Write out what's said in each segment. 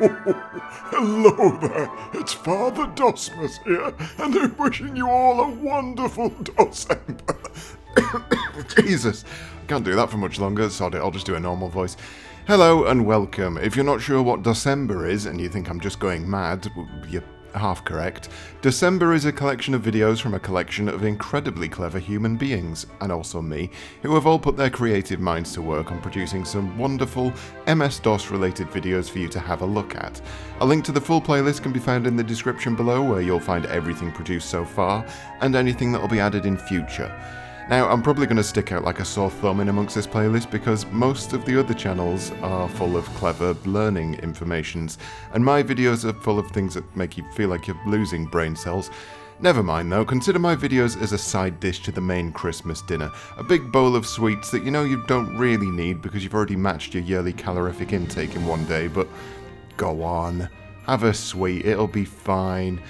Hello there, it's Father Dosmas here, and I'm wishing you all a wonderful DOScember. Jesus, I can't do that for much longer, sod it, I'll just do a normal voice. Hello and welcome. If you're not sure what DOScember is, and you think I'm just going mad, you're half correct. DOScember is a collection of videos from a collection of incredibly clever human beings, and also me, who have all put their creative minds to work on producing some wonderful MS-DOS related videos for you to have a look at. A link to the full playlist can be found in the description below, where you'll find everything produced so far, and anything that will be added in future. Now, I'm probably going to stick out like a sore thumb in amongst this playlist because most of the other channels are full of clever learning informations, and my videos are full of things that make you feel like you're losing brain cells. Never mind though, consider my videos as a side dish to the main Christmas dinner, a big bowl of sweets that you know you don't really need because you've already matched your yearly calorific intake in one day, but go on, have a sweet, it'll be fine.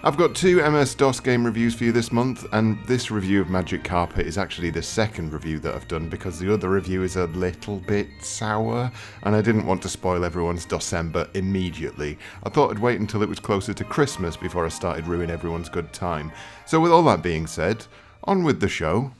I've got 2 MS-DOS game reviews for you this month, and this review of Magic Carpet is actually the second review that I've done because the other review is a little bit sour, and I didn't want to spoil everyone's DOScember immediately. I thought I'd wait until it was closer to Christmas before I started ruining everyone's good time. So with all that being said, on with the show.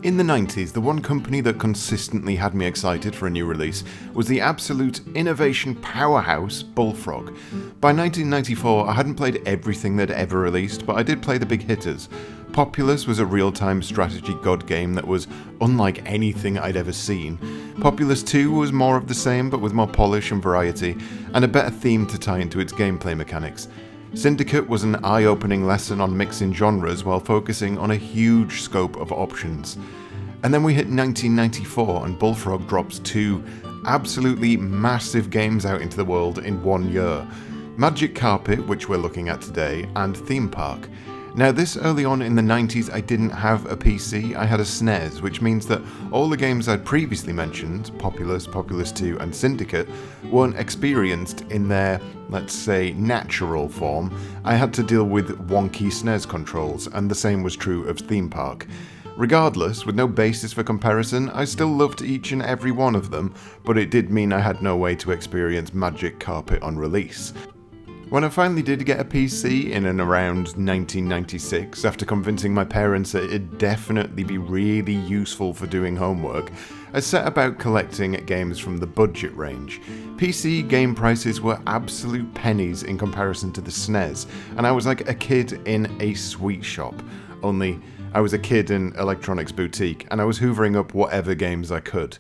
In the 90s, the one company that consistently had me excited for a new release was the absolute innovation powerhouse Bullfrog. By 1994, I hadn't played everything they'd ever released, but I did play the big hitters. Populous was a real-time strategy god game that was unlike anything I'd ever seen. Populous 2 was more of the same, but with more polish and variety, and a better theme to tie into its gameplay mechanics. Syndicate was an eye-opening lesson on mixing genres while focusing on a huge scope of options. And then we hit 1994 and Bullfrog drops 2 absolutely massive games out into the world in 1 year. Magic Carpet, which we're looking at today, and Theme Park. Now this early on in the 90s I didn't have a PC, I had a SNES, which means that all the games I'd previously mentioned, Populous, Populous 2 and Syndicate, weren't experienced in their, let's say, natural form. I had to deal with wonky SNES controls, and the same was true of Theme Park. Regardless, with no basis for comparison, I still loved each and every one of them, but it did mean I had no way to experience Magic Carpet on release. When I finally did get a PC in and around 1996, after convincing my parents that it'd definitely be really useful for doing homework, I set about collecting games from the budget range. PC game prices were absolute pennies in comparison to the SNES, and I was like a kid in a sweet shop. Only, I was a kid in Electronics Boutique, and I was hoovering up whatever games I could.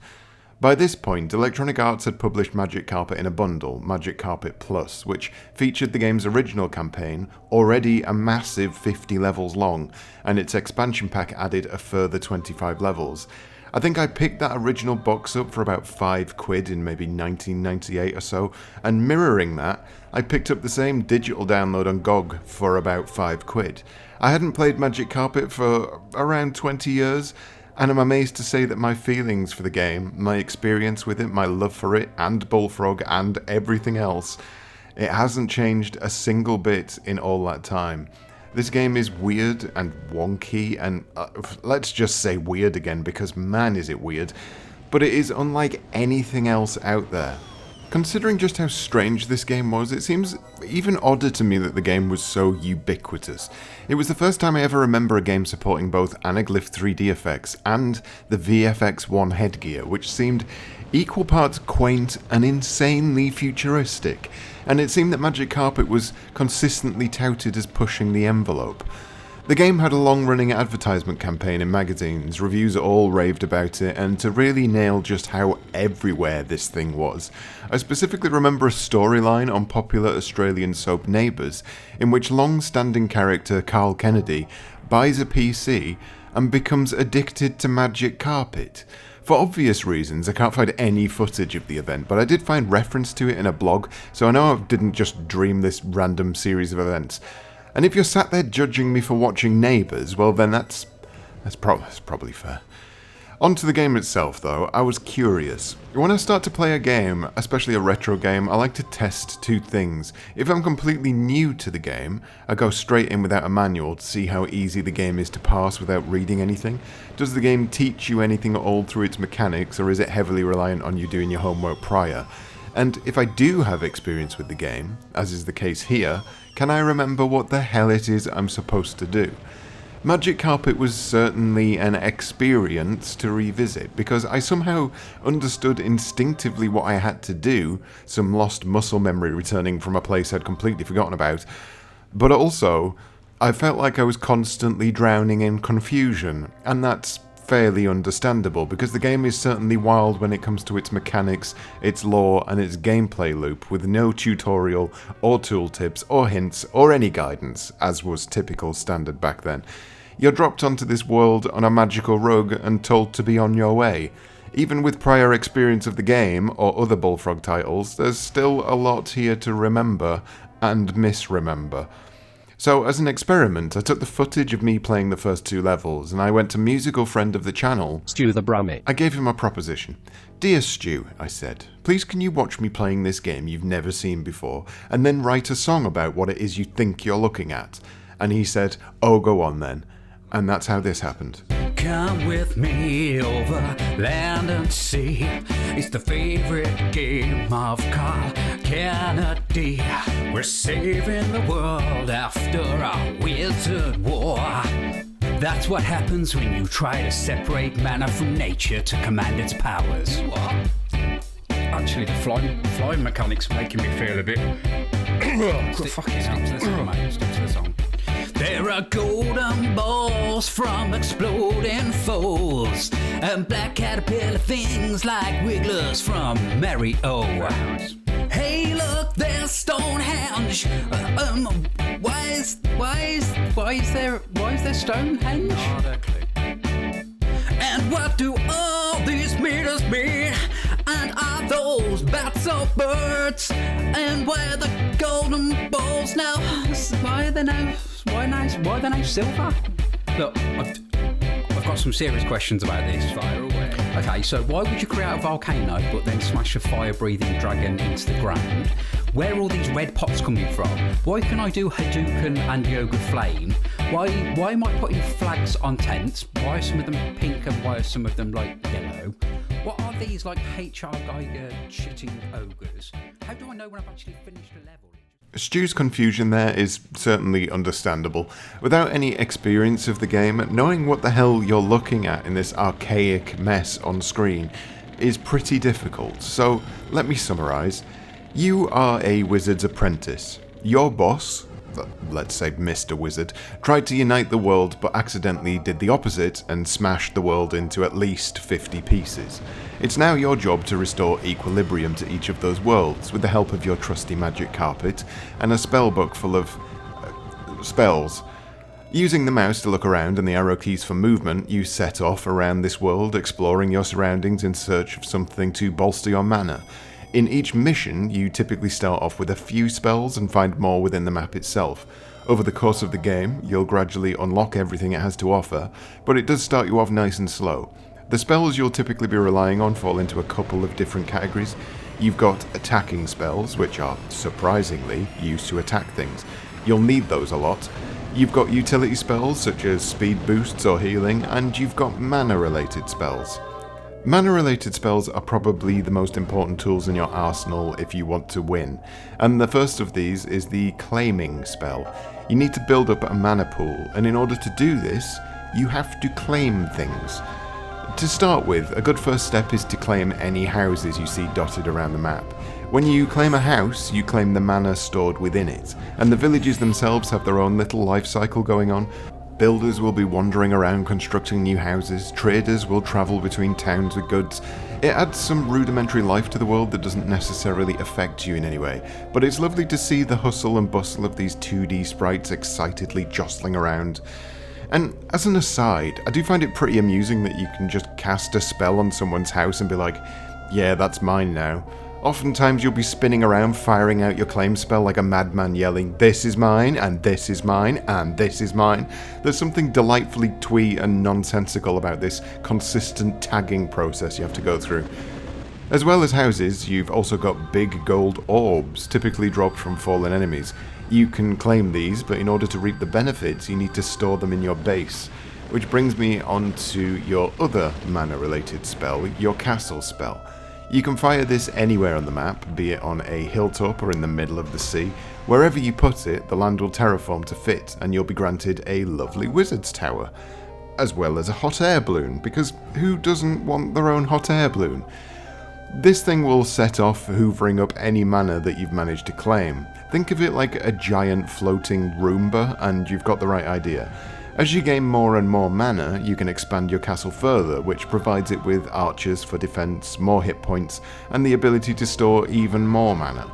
By this point, Electronic Arts had published Magic Carpet in a bundle, Magic Carpet Plus, which featured the game's original campaign, already a massive 50 levels long, and its expansion pack added a further 25 levels. I think I picked that original box up for about £5 in maybe 1998 or so, and mirroring that, I picked up the same digital download on GOG for about £5. I hadn't played Magic Carpet for around 20 years, and I'm amazed to say that my feelings for the game, my experience with it, my love for it, and Bullfrog, and everything else, it hasn't changed a single bit in all that time. This game is weird and wonky, and let's just say weird again, because man is it weird, but it is unlike anything else out there. Considering just how strange this game was, it seems even odder to me that the game was so ubiquitous. It was the first time I ever remember a game supporting both anaglyph 3D effects and the VFX1 headgear, which seemed equal parts quaint and insanely futuristic, and it seemed that Magic Carpet was consistently touted as pushing the envelope. The game had a long-running advertisement campaign in magazines, reviews all raved about it, and to really nail just how everywhere this thing was, I specifically remember a storyline on popular Australian soap Neighbours, in which long-standing character Carl Kennedy buys a PC and becomes addicted to Magic Carpet. For obvious reasons, I can't find any footage of the event, but I did find reference to it in a blog, so I know I didn't just dream this random series of events. And if you're sat there judging me for watching Neighbours, well then that's probably fair. Onto the game itself though, I was curious. When I start to play a game, especially a retro game, I like to test two things. If I'm completely new to the game, I go straight in without a manual to see how easy the game is to pass without reading anything. Does the game teach you anything at all through its mechanics, or is it heavily reliant on you doing your homework prior? And if I do have experience with the game, as is the case here, can I remember what the hell it is I'm supposed to do? Magic Carpet was certainly an experience to revisit, because I somehow understood instinctively what I had to do, some lost muscle memory returning from a place I'd completely forgotten about, but also, I felt like I was constantly drowning in confusion, and that's fairly understandable, because the game is certainly wild when it comes to its mechanics, its lore, and its gameplay loop, with no tutorial, or tooltips, or hints, or any guidance, as was typical standard back then. You're dropped onto this world on a magical rug and told to be on your way. Even with prior experience of the game, or other Bullfrog titles, there's still a lot here to remember, and misremember. So, as an experiment, I took the footage of me playing the first two levels, and I went to musical friend of the channel, Stu the Brummie. I gave him a proposition. "Dear Stu," I said, "please can you watch me playing this game you've never seen before, and then write a song about what it is you think you're looking at?" And he said, "Oh, go on then." And that's how this happened. Come with me over land and sea. It's the favorite game of Carl Kennedy. We're saving the world after a wizard war. That's what happens when you try to separate mana from nature to command its powers. What? Actually, the flying mechanic's making me feel a bit... Stick to the song, mate. Stick to the song. There are golden balls from exploding foes, and black caterpillar things like wigglers from Mario. Hey, look, there's Stonehenge. Why is there Stonehenge? Not a clue. And what do all these meters mean? And are those bats or birds? And why are the golden balls now? Why are they now silver? Look, I've got some serious questions about this. Fire away. Okay, so why would you create a volcano but then smash a fire-breathing dragon into the ground? Where are all these red pots coming from? Why can I do Hadouken and Yoga Flame? Why am I putting flags on tents? Why are some of them pink and why are some of them like yellow? What are these like H.R. Geiger shitting ogres? How do I know when I've actually finished a level? Stu's confusion there is certainly understandable. Without any experience of the game, knowing what the hell you're looking at in this archaic mess on screen is pretty difficult. So let me summarise. You are a wizard's apprentice. Your boss, let's say Mr. Wizard, tried to unite the world but accidentally did the opposite and smashed the world into at least 50 pieces. It's now your job to restore equilibrium to each of those worlds with the help of your trusty magic carpet and a spell book full of spells. Using the mouse to look around and the arrow keys for movement, you set off around this world, exploring your surroundings in search of something to bolster your mana. In each mission, you typically start off with a few spells and find more within the map itself. Over the course of the game, you'll gradually unlock everything it has to offer, but it does start you off nice and slow. The spells you'll typically be relying on fall into a couple of different categories. You've got attacking spells, which are, surprisingly, used to attack things. You'll need those a lot. You've got utility spells, such as speed boosts or healing, and you've got mana-related spells. Mana-related spells are probably the most important tools in your arsenal if you want to win, and the first of these is the claiming spell. You need to build up a mana pool, and in order to do this, you have to claim things. To start with, a good first step is to claim any houses you see dotted around the map. When you claim a house, you claim the mana stored within it, and the villages themselves have their own little life cycle going on. Builders will be wandering around constructing new houses, traders will travel between towns with goods. It adds some rudimentary life to the world that doesn't necessarily affect you in any way, but it's lovely to see the hustle and bustle of these 2D sprites excitedly jostling around. And as an aside, I do find it pretty amusing that you can just cast a spell on someone's house and be like, yeah, that's mine now. Oftentimes you'll be spinning around firing out your claim spell like a madman yelling, "This is mine, and this is mine, and this is mine." There's something delightfully twee and nonsensical about this consistent tagging process you have to go through. As well as houses, you've also got big gold orbs, typically dropped from fallen enemies. You can claim these, but in order to reap the benefits, you need to store them in your base. Which brings me on to your other mana-related spell, your castle spell. You can fire this anywhere on the map, be it on a hilltop or in the middle of the sea. Wherever you put it, the land will terraform to fit, and you'll be granted a lovely wizard's tower. As well as a hot air balloon, because who doesn't want their own hot air balloon? This thing will set off hoovering up any mana that you've managed to claim. Think of it like a giant floating Roomba, and you've got the right idea. As you gain more and more mana, you can expand your castle further, which provides it with archers for defense, more hit points, and the ability to store even more mana.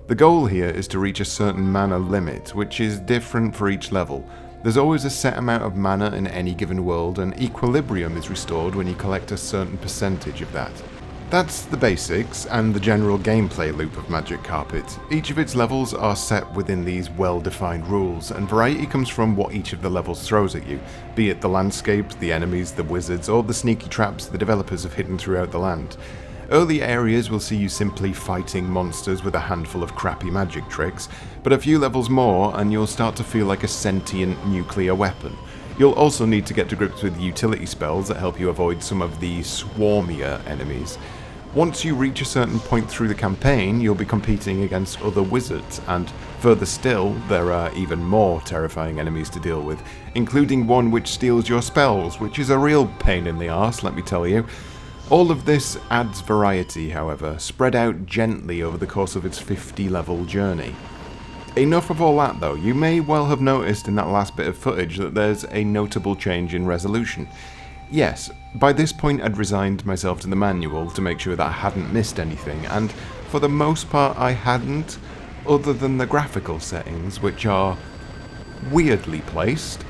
The goal here is to reach a certain mana limit, which is different for each level. There's always a set amount of mana in any given world, and equilibrium is restored when you collect a certain percentage of that. That's the basics and the general gameplay loop of Magic Carpet. Each of its levels are set within these well-defined rules, and variety comes from what each of the levels throws at you, be it the landscapes, the enemies, the wizards, or the sneaky traps the developers have hidden throughout the land. Early areas will see you simply fighting monsters with a handful of crappy magic tricks, but a few levels more and you'll start to feel like a sentient nuclear weapon. You'll also need to get to grips with utility spells that help you avoid some of the swarmier enemies. Once you reach a certain point through the campaign, you'll be competing against other wizards, and further still, there are even more terrifying enemies to deal with, including one which steals your spells, which is a real pain in the arse, let me tell you. All of this adds variety, however, spread out gently over the course of its 50-level journey. Enough of all that though, you may well have noticed in that last bit of footage that there's a notable change in resolution. Yes, by this point I'd resigned myself to the manual to make sure that I hadn't missed anything, and for the most part I hadn't, other than the graphical settings, which are weirdly placed.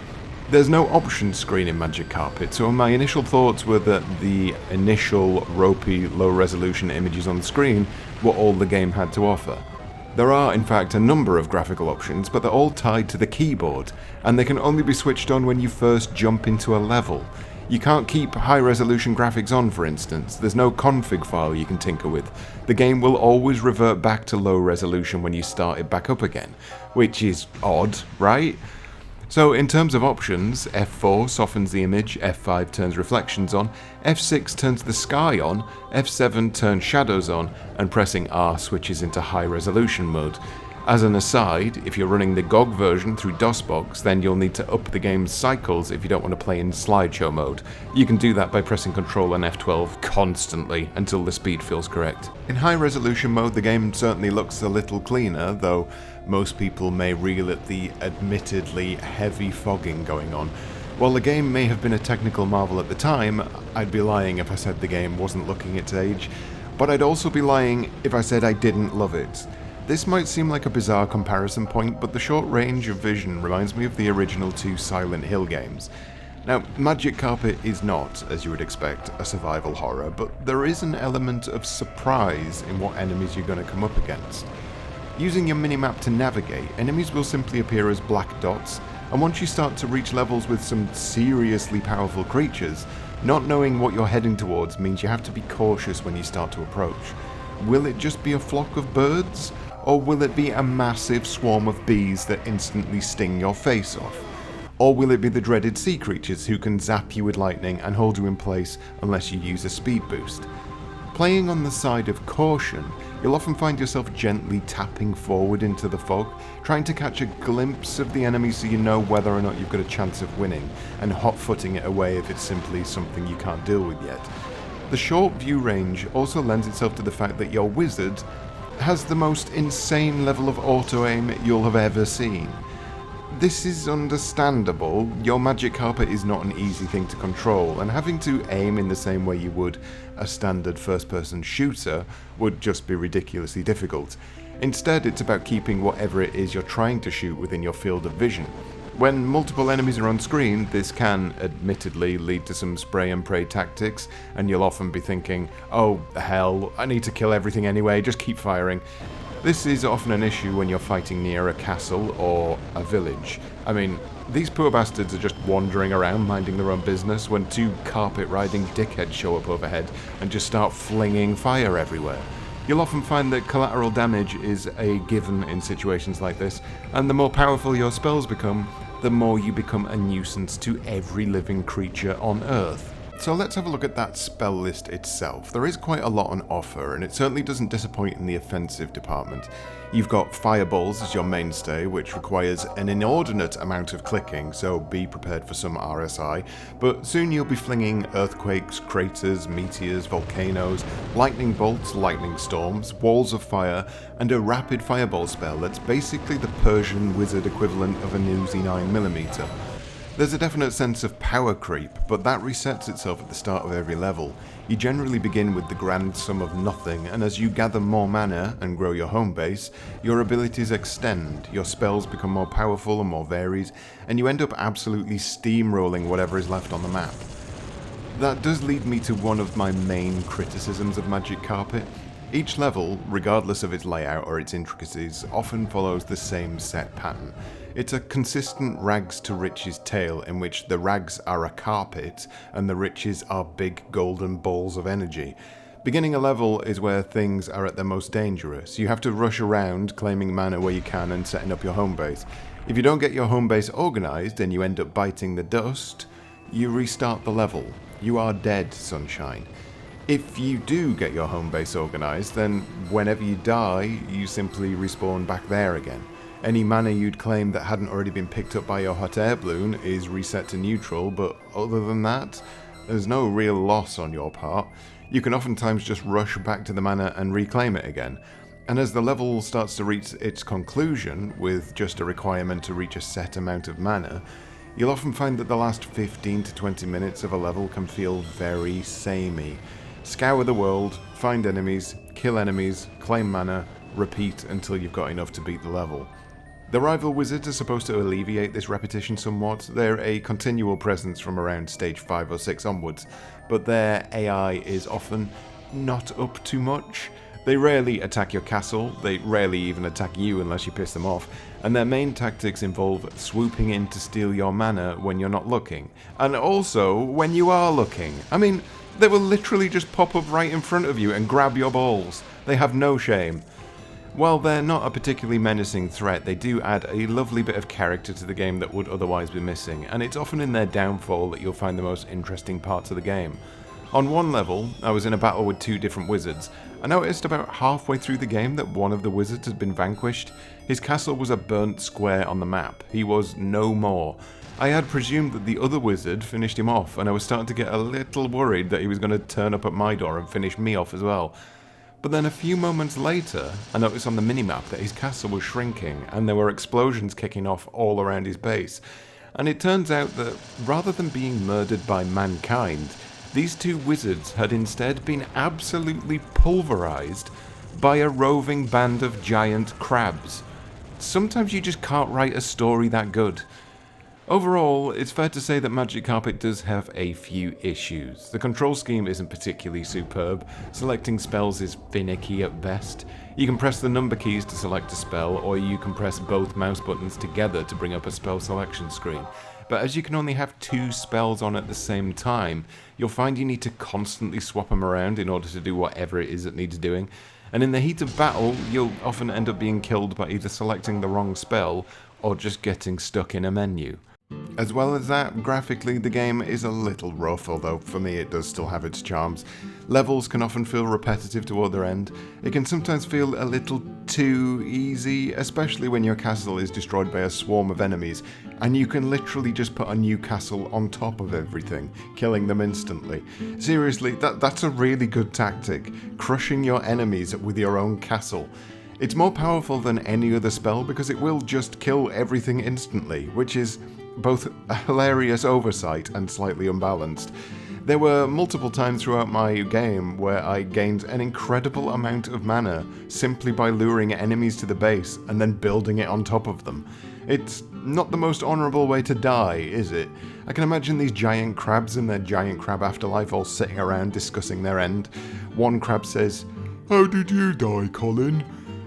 There's no options screen in Magic Carpet, so my initial thoughts were that the initial ropey, low-resolution images on the screen were all the game had to offer. There are, in fact, a number of graphical options, but they're all tied to the keyboard, and they can only be switched on when you first jump into a level. You can't keep high-resolution graphics on, for instance. There's no config file you can tinker with. The game will always revert back to low resolution when you start it back up again, which is odd, right? So in terms of options, F4 softens the image, F5 turns reflections on, F6 turns the sky on, F7 turns shadows on, and pressing R switches into high resolution mode. As an aside, if you're running the GOG version through DOSbox, then you'll need to up the game's cycles if you don't want to play in slideshow mode. You can do that by pressing Ctrl and F12 constantly until the speed feels correct. In high resolution mode, the game certainly looks a little cleaner, though most people may reel at the admittedly heavy fogging going on. While the game may have been a technical marvel at the time, I'd be lying if I said the game wasn't looking its age, but I'd also be lying if I said I didn't love it. This might seem like a bizarre comparison point, but the short range of vision reminds me of the original two Silent Hill games. Now, Magic Carpet is not, as you would expect, a survival horror, but there is an element of surprise in what enemies you're going to come up against. Using your minimap to navigate, enemies will simply appear as black dots, and once you start to reach levels with some seriously powerful creatures, not knowing what you're heading towards means you have to be cautious when you start to approach. Will it just be a flock of birds? Or will it be a massive swarm of bees that instantly sting your face off? Or will it be the dreaded sea creatures who can zap you with lightning and hold you in place unless you use a speed boost? Playing on the side of caution, you'll often find yourself gently tapping forward into the fog, trying to catch a glimpse of the enemy so you know whether or not you've got a chance of winning, and hot-footing it away if it's simply something you can't deal with yet. The short view range also lends itself to the fact that your wizard has the most insane level of auto-aim you'll have ever seen. This is understandable. Your Magic Carpet is not an easy thing to control, and having to aim in the same way you would a standard first-person shooter would just be ridiculously difficult. Instead, it's about keeping whatever it is you're trying to shoot within your field of vision. When multiple enemies are on screen, this can, admittedly, lead to some spray and pray tactics, and you'll often be thinking, oh hell, I need to kill everything anyway, just keep firing. This is often an issue when you're fighting near a castle or a village. I mean, these poor bastards are just wandering around minding their own business when two carpet-riding dickheads show up overhead and just start flinging fire everywhere. You'll often find that collateral damage is a given in situations like this, and the more powerful your spells become, the more you become a nuisance to every living creature on Earth. So let's have a look at that spell list itself. There is quite a lot on offer, and it certainly doesn't disappoint in the offensive department. You've got Fireballs as your mainstay, which requires an inordinate amount of clicking, so be prepared for some RSI, but soon you'll be flinging earthquakes, craters, meteors, volcanoes, lightning bolts, lightning storms, walls of fire, and a rapid fireball spell that's basically the Persian wizard equivalent of a Uzi 9mm. There's a definite sense of power creep, but that resets itself at the start of every level. You generally begin with the grand sum of nothing, and as you gather more mana and grow your home base, your abilities extend, your spells become more powerful and more varied, and you end up absolutely steamrolling whatever is left on the map. That does lead me to one of my main criticisms of Magic Carpet. Each level, regardless of its layout or its intricacies, often follows the same set pattern. It's a consistent rags to riches tale in which the rags are a carpet and the riches are big golden balls of energy. Beginning a level is where things are at their most dangerous. You have to rush around claiming mana where you can and setting up your home base. If you don't get your home base organised and you end up biting the dust, you restart the level. You are dead, sunshine. If you do get your home base organised, then whenever you die, you simply respawn back there again. Any mana you'd claimed that hadn't already been picked up by your hot air balloon is reset to neutral, but other than that, there's no real loss on your part. You can oftentimes just rush back to the mana and reclaim it again. And as the level starts to reach its conclusion, with just a requirement to reach a set amount of mana, you'll often find that the last 15 to 20 minutes of a level can feel very samey. Scour the world, find enemies, kill enemies, claim mana, repeat until you've got enough to beat the level. The rival wizards are supposed to alleviate this repetition somewhat. They're a continual presence from around stage 5 or 6 onwards, but their AI is often not up to much. They rarely attack your castle, they rarely even attack you unless you piss them off, and their main tactics involve swooping in to steal your mana when you're not looking, and also when you are looking. I mean, they will literally just pop up right in front of you and grab your balls. They have no shame. While they're not a particularly menacing threat, they do add a lovely bit of character to the game that would otherwise be missing, and it's often in their downfall that you'll find the most interesting parts of the game. On one level, I was in a battle with two different wizards. I noticed about halfway through the game that one of the wizards had been vanquished. His castle was a burnt square on the map. He was no more. I had presumed that the other wizard finished him off, and I was starting to get a little worried that he was going to turn up at my door and finish me off as well. But then a few moments later, I noticed on the minimap that his castle was shrinking and there were explosions kicking off all around his base. And it turns out that rather than being murdered by mankind, these two wizards had instead been absolutely pulverized by a roving band of giant crabs. Sometimes you just can't write a story that good. Overall, it's fair to say that Magic Carpet does have a few issues. The control scheme isn't particularly superb, selecting spells is finicky at best. You can press the number keys to select a spell, or you can press both mouse buttons together to bring up a spell selection screen. But as you can only have two spells on at the same time, you'll find you need to constantly swap them around in order to do whatever it is that needs doing. And in the heat of battle, you'll often end up being killed by either selecting the wrong spell, or just getting stuck in a menu. As well as that, graphically the game is a little rough, although for me it does still have its charms. Levels can often feel repetitive toward their end. It can sometimes feel a little too easy, especially when your castle is destroyed by a swarm of enemies, and you can literally just put a new castle on top of everything, killing them instantly. Seriously, that's a really good tactic, crushing your enemies with your own castle. It's more powerful than any other spell because it will just kill everything instantly, which is both a hilarious oversight and slightly unbalanced. There were multiple times throughout my game where I gained an incredible amount of mana simply by luring enemies to the base and then building it on top of them. It's not the most honourable way to die, is it? I can imagine these giant crabs in their giant crab afterlife all sitting around discussing their end. One crab says, "How did you die, Colin?"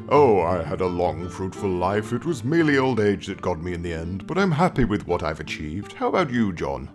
"Oh, I had a long, fruitful life. It was merely old age that got me in the end, but I'm happy with what I've achieved. How about you, John?"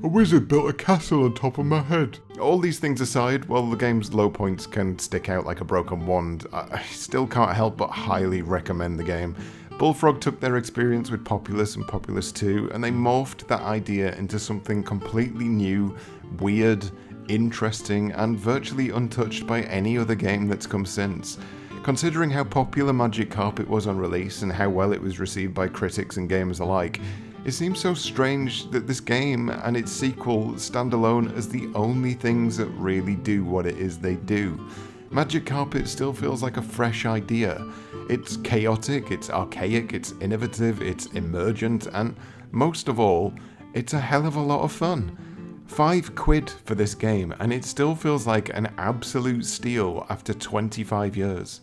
"A wizard built a castle on top of my head." All these things aside, while the game's low points can stick out like a broken wand, I still can't help but highly recommend the game. Bullfrog took their experience with Populous and Populous 2, and they morphed that idea into something completely new, weird, interesting, and virtually untouched by any other game that's come since. Considering how popular Magic Carpet was on release and how well it was received by critics and gamers alike, it seems so strange that this game and its sequel stand alone as the only things that really do what it is they do. Magic Carpet still feels like a fresh idea. It's chaotic, it's archaic, it's innovative, it's emergent, and most of all, it's a hell of a lot of fun. £5 for this game, and it still feels like an absolute steal after 25 years.